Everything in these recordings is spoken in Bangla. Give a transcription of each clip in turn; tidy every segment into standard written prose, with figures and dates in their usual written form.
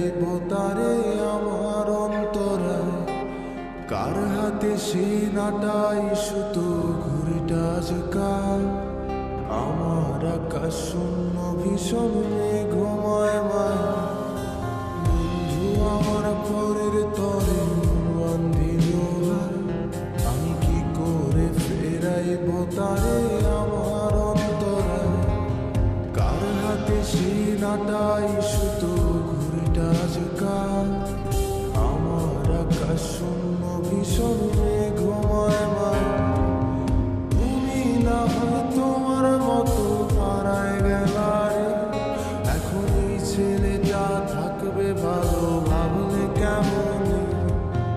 ফেরাইব তারে আমার অন্তরায়। কার হাতে সে নাটাই সুতো ঘুরিটা কার? আমার আকাশ শূন্য ভীষণ ঘুমায় মায়া। বন্ধু আমার পরের তরে বান্ধিল হার। আমি কি করে ফেরাইব তারে আমার অন্তরায়? কার হাতে সে নাটাই সুতো ঘুরিটা কার? আমার আকাশ শূন্য ভীষণ ঘুমায় মায়া। তুমি না হয় তোমার মতো হারায় গেলারে। এখন এই ছেলেটা থাকবে ভালো ভাবলে কেমন?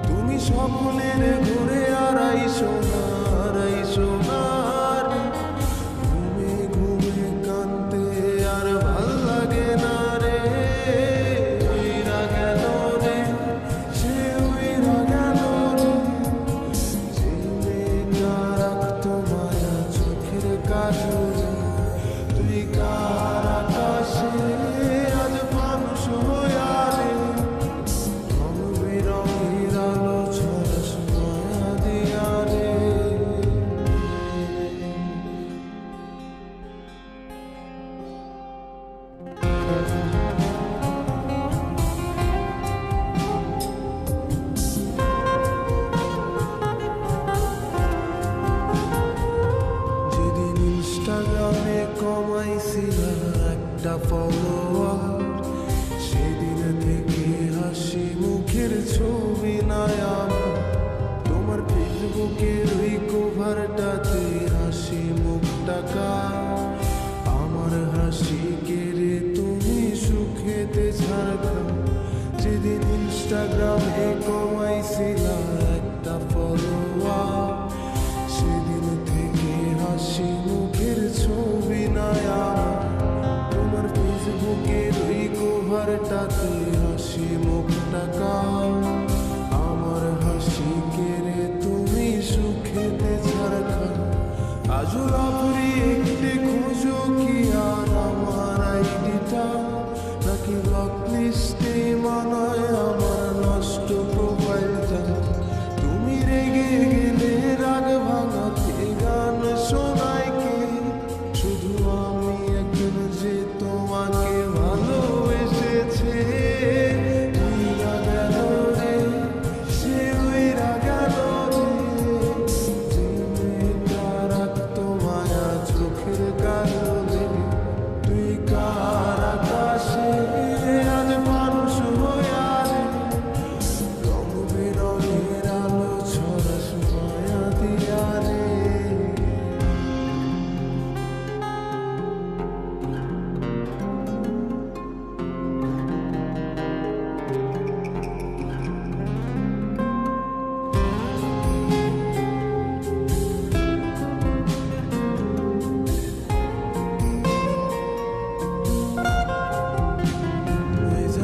তুমি স্বপ্নের ঘুরে আড়াই সোনার ঘুমে ঘুমে কানতে আর ভাল লাগে না রে। উইরা গেল রে, সে উইরা গেল রে। যে মেয়েটা রাখতো মায়া চোখের কাজলে। তুই কার আকাশে আজ মানুষ হইয়া রে। রং বেরঙের আলো ছড়াস মায়া দিয়া রে। যেদিন ইনস্টাগ্রামে কমাইছিলাম একটা ফলোয়ার, সেদিন থেকে হাসি মুখের ছবি নাই আমার। তোমার ফেসবুকের ওই কভারটাতে হাসি মুখটা কার? আমার হাসি কেড়ে তুমি সুখেতে ঝাড়খান। যেদিন ইনস্টাগ্রামে কমাইছিলাম একটা ফলোয়ার, সেদিন থেকে হাসি মুখের ছবি নাই আমার। তোমার ফেসবুকের ওই কভারটাতে হাসি মুখটা কার? আমার হাসি কেড়ে তুমি সুখেতে ঝাড়খান। আজও রাত্রি একটু খুঁজো কি আর আমার আইডিটা? নাকি ব্লক লিস্টে মানায় আমার নষ্ট প্রোফাইলটা? তুমি রেগে গেলে রাগ ভাঙাতে গান শোনায় কে? শুধু আমি একজন যে তোমাকে ভালোবেসেছে। উইরা গেল রে, সে উইরা গেল রে। যে মেয়েটা রাখতো মায়া চোখের কাজলে। তুই কার আকাশে আজ মানুষ হইয়া রে। রং বেরঙের আলো ছড়াস মায়া দিয়া রে।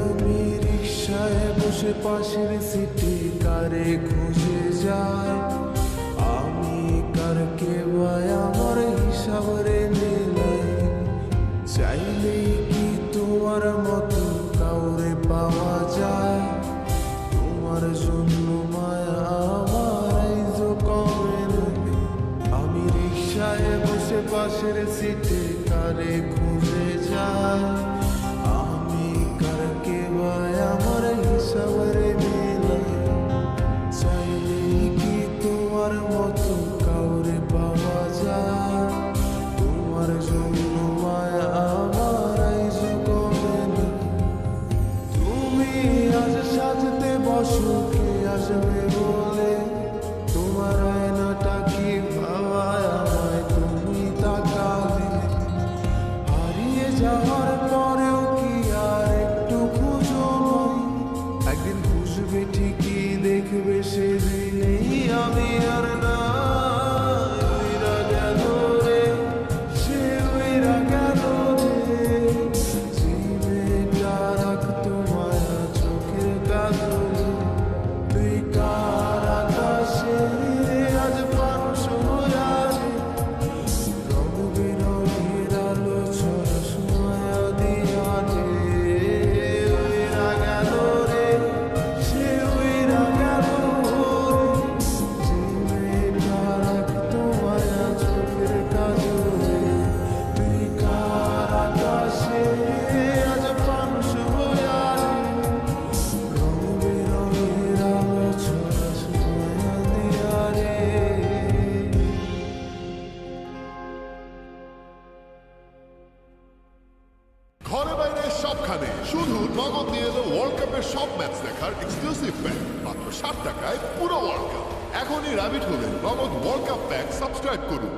আমি রিক্সায় বসে পাশের সিটে কারে খুঁজে যায়। আমি কারকে ভাই আমার হিসাব রে নিলাই। চাইলেই কি তোমার মতো কাউরে পাওয়া যায়? তোমার জন্য মায়া আমার আইজো কমে নাকি। আমি রিক্সায় বসে পাশের সিটে কারে খুঁজে যায়। আমি কারকে ভাই আমার হিসাব রে মিলাই। চাইলেই কি তোমার মতো কাউরে পাওয়া যায়? তোমার জন্য মায়া আমার আইজো কমে না। তুমি আজ সাজতে বসো কে আসবে বলে? তোমার আয়নাটা কি ভাবায় আমায় তুমি তাকালে? হারিয়ে যাওয়ার পরেও কি আর একটু খুঁজো নয়? একদিন খুঁজবে ঠিকই দেখবে সেদিনেই আমি আর নাই। উইরা গেল রে, সে উইরা গেল রে। যে মেয়েটা রাখতো মায়া চোখের কাজলে। তুই কার ধরনের সব ম্যাচ দেখার এক্সক্লুসিভ প্যাক মাত্র 60 টাকায় পুরো ওয়ার্ল্ড কাপ। এখনই রাবিট হলে নগদ ওয়ার্ল্ড কাপ প্যাক সাবস্ক্রাইব করুন।